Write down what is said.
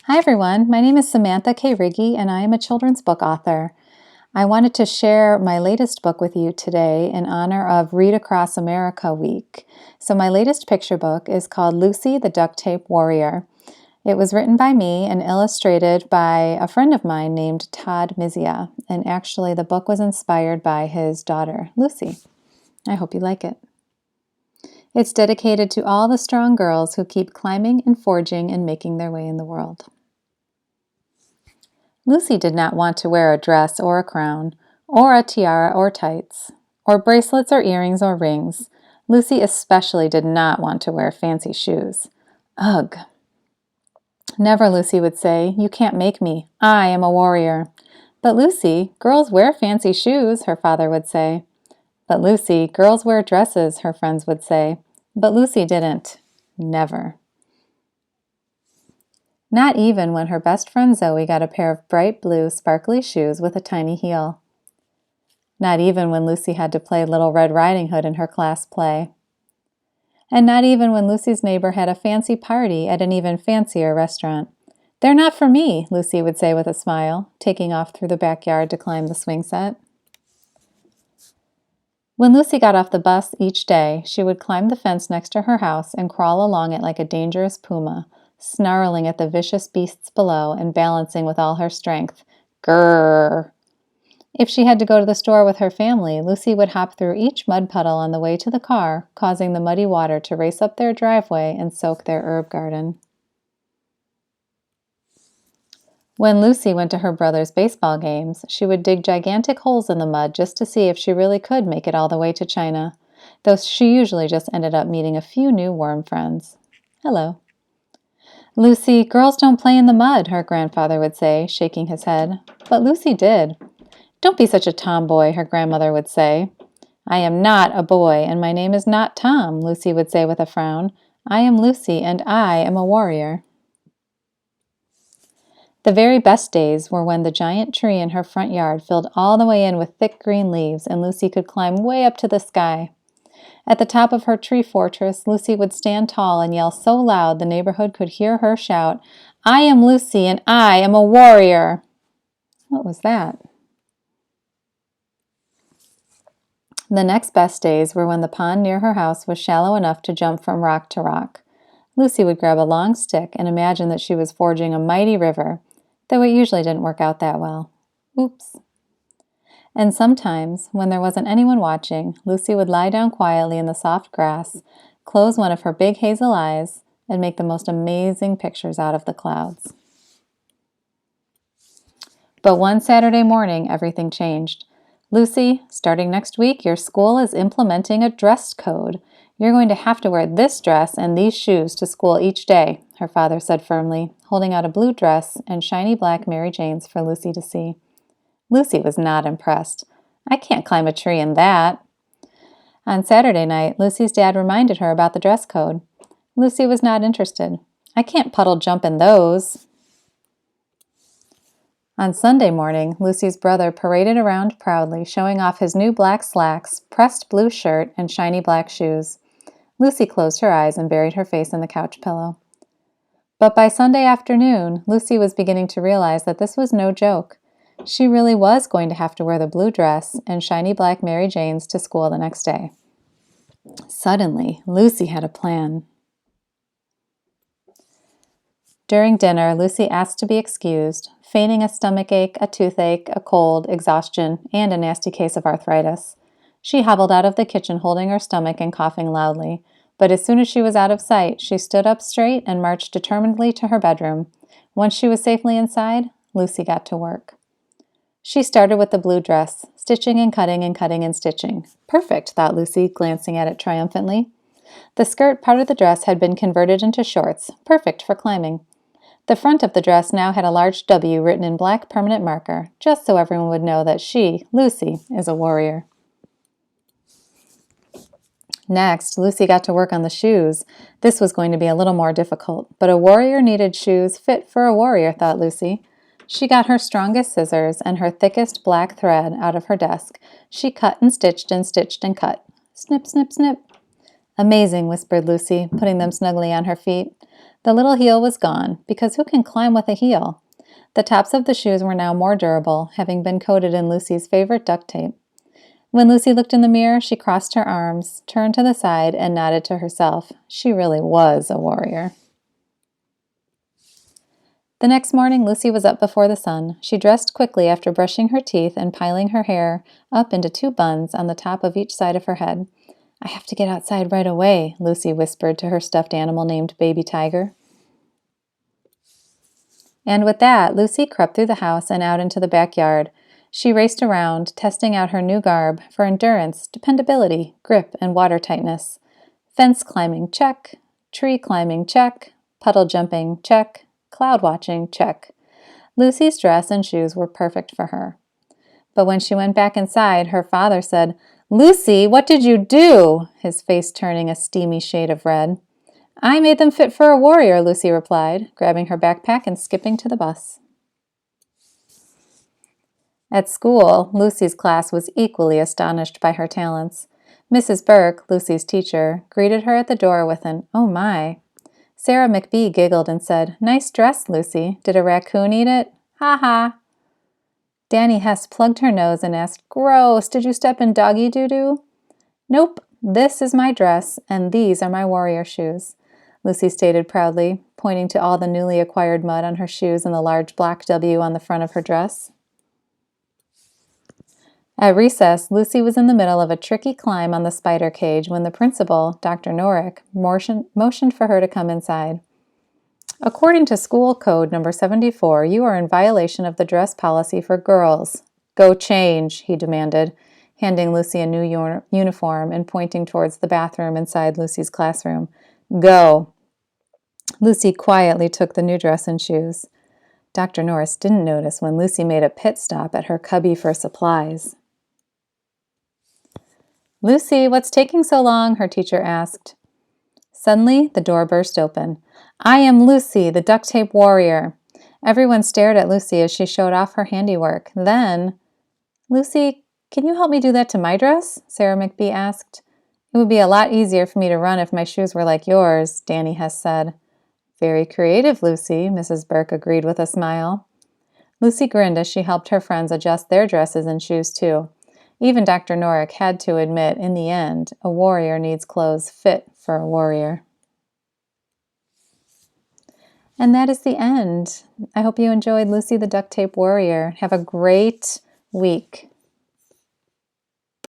Hi everyone, my name is Samantha K. Riggi and I am a children's book author. I wanted to share my latest book with you today in honor of Read Across America Week. So my latest picture book is called Lucy, the Duct Tape Warrior. It was written by me and illustrated by a friend of mine named Todd Mizia, and actually the book was inspired by his daughter, Lucy. I hope you like it. It's dedicated to all the strong girls who keep climbing and forging and making their way in the world. Lucy did not want to wear a dress or a crown, or a tiara or tights, or bracelets or earrings or rings. Lucy especially did not want to wear fancy shoes. Ugh! Never, Lucy would say, you can't make me. I am a warrior. But Lucy, girls wear fancy shoes, her father would say. But Lucy, girls wear dresses, her friends would say. But Lucy didn't. Never. Not even when her best friend Zoe got a pair of bright blue, sparkly shoes with a tiny heel. Not even when Lucy had to play Little Red Riding Hood in her class play. And not even when Lucy's neighbor had a fancy party at an even fancier restaurant. They're not for me, Lucy would say with a smile, taking off through the backyard to climb the swing set. When Lucy got off the bus each day, she would climb the fence next to her house and crawl along it like a dangerous puma, snarling at the vicious beasts below and balancing with all her strength. Grrr! If she had to go to the store with her family, Lucy would hop through each mud puddle on the way to the car, causing the muddy water to race up their driveway and soak their herb garden. When Lucy went to her brother's baseball games, she would dig gigantic holes in the mud just to see if she really could make it all the way to China, though she usually just ended up meeting a few new worm friends. Hello. Lucy, girls don't play in the mud, her grandfather would say, shaking his head. But Lucy did. Don't be such a tomboy, her grandmother would say. I am not a boy, and my name is not Tom, Lucy would say with a frown. I am Lucy, and I am a warrior. The very best days were when the giant tree in her front yard filled all the way in with thick green leaves, and Lucy could climb way up to the sky. At the top of her tree fortress, Lucy would stand tall and yell so loud the neighborhood could hear her shout, I am Lucy and I am a warrior. What was that? The next best days were when the pond near her house was shallow enough to jump from rock to rock. Lucy would grab a long stick and imagine that she was forging a mighty river, though it usually didn't work out that well. Oops. And sometimes, when there wasn't anyone watching, Lucy would lie down quietly in the soft grass, close one of her big hazel eyes, and make the most amazing pictures out of the clouds. But one Saturday morning, everything changed. Lucy, starting next week, your school is implementing a dress code. You're going to have to wear this dress and these shoes to school each day, her father said firmly, holding out a blue dress and shiny black Mary Janes for Lucy to see. Lucy was not impressed. I can't climb a tree in that. On Saturday night, Lucy's dad reminded her about the dress code. Lucy was not interested. I can't puddle jump in those. On Sunday morning, Lucy's brother paraded around proudly, showing off his new black slacks, pressed blue shirt, and shiny black shoes. Lucy closed her eyes and buried her face in the couch pillow. But by Sunday afternoon, Lucy was beginning to realize that this was no joke. She really was going to have to wear the blue dress and shiny black Mary Janes to school the next day. Suddenly, Lucy had a plan. During dinner, Lucy asked to be excused, feigning a stomachache, a toothache, a cold, exhaustion, and a nasty case of arthritis. She hobbled out of the kitchen holding her stomach and coughing loudly, but as soon as she was out of sight, she stood up straight and marched determinedly to her bedroom. Once she was safely inside, Lucy got to work. She started with the blue dress, stitching and cutting and cutting and stitching. Perfect, thought Lucy, glancing at it triumphantly. The skirt part of the dress had been converted into shorts, perfect for climbing. The front of the dress now had a large W written in black permanent marker, just so everyone would know that she, Lucy, is a warrior. Next, Lucy got to work on the shoes. This was going to be a little more difficult, but a warrior needed shoes fit for a warrior, thought Lucy. She got her strongest scissors and her thickest black thread out of her desk. She cut and stitched and stitched and cut. Snip, snip, snip. Amazing, whispered Lucy, putting them snugly on her feet. The little heel was gone, because who can climb with a heel? The tops of the shoes were now more durable, having been coated in Lucy's favorite duct tape. When Lucy looked in the mirror, she crossed her arms, turned to the side, and nodded to herself. She really was a warrior. The next morning, Lucy was up before the sun. She dressed quickly after brushing her teeth and piling her hair up into 2 buns on the top of each side of her head. "I have to get outside right away," Lucy whispered to her stuffed animal named Baby Tiger. And with that, Lucy crept through the house and out into the backyard. She raced around, testing out her new garb for endurance, dependability, grip, and water tightness. Fence climbing, check. Tree climbing, check. Puddle jumping, check. Cloud watching, check. Lucy's dress and shoes were perfect for her. But when she went back inside, her father said, "Lucy, what did you do?" his face turning a steamy shade of red. "I made them fit for a warrior," Lucy replied, grabbing her backpack and skipping to the bus. At school, Lucy's class was equally astonished by her talents. Mrs. Burke, Lucy's teacher, greeted her at the door with an "Oh my." Sarah McBee giggled and said, "Nice dress, Lucy. Did a raccoon eat it?" "Ha ha." Danny Hess plugged her nose and asked, "Gross, did you step in doggy doo-doo?" "Nope, this is my dress, and these are my warrior shoes," Lucy stated proudly, pointing to all the newly acquired mud on her shoes and the large black W on the front of her dress. At recess, Lucy was in the middle of a tricky climb on the spider cage when the principal, Dr. Norrick, motioned for her to come inside. "According to school code number 74, you are in violation of the dress policy for girls. Go change," he demanded, handing Lucy a new uniform and pointing towards the bathroom inside Lucy's classroom. "Go." Lucy quietly took the new dress and shoes. Dr. Norris didn't notice when Lucy made a pit stop at her cubby for supplies. "Lucy, what's taking so long?" her teacher asked. Suddenly, the door burst open. "I am Lucy, the Duct Tape Warrior." Everyone stared at Lucy as she showed off her handiwork. Then, "Lucy, can you help me do that to my dress?" Sarah McBee asked. "It would be a lot easier for me to run if my shoes were like yours," Danny Hess said. "Very creative, Lucy," Mrs. Burke agreed with a smile. Lucy grinned as she helped her friends adjust their dresses and shoes too. Even Dr. Norrick had to admit, in the end, a warrior needs clothes fit for a warrior. And that is the end. I hope you enjoyed Lucy the Duct Tape Warrior. Have a great week.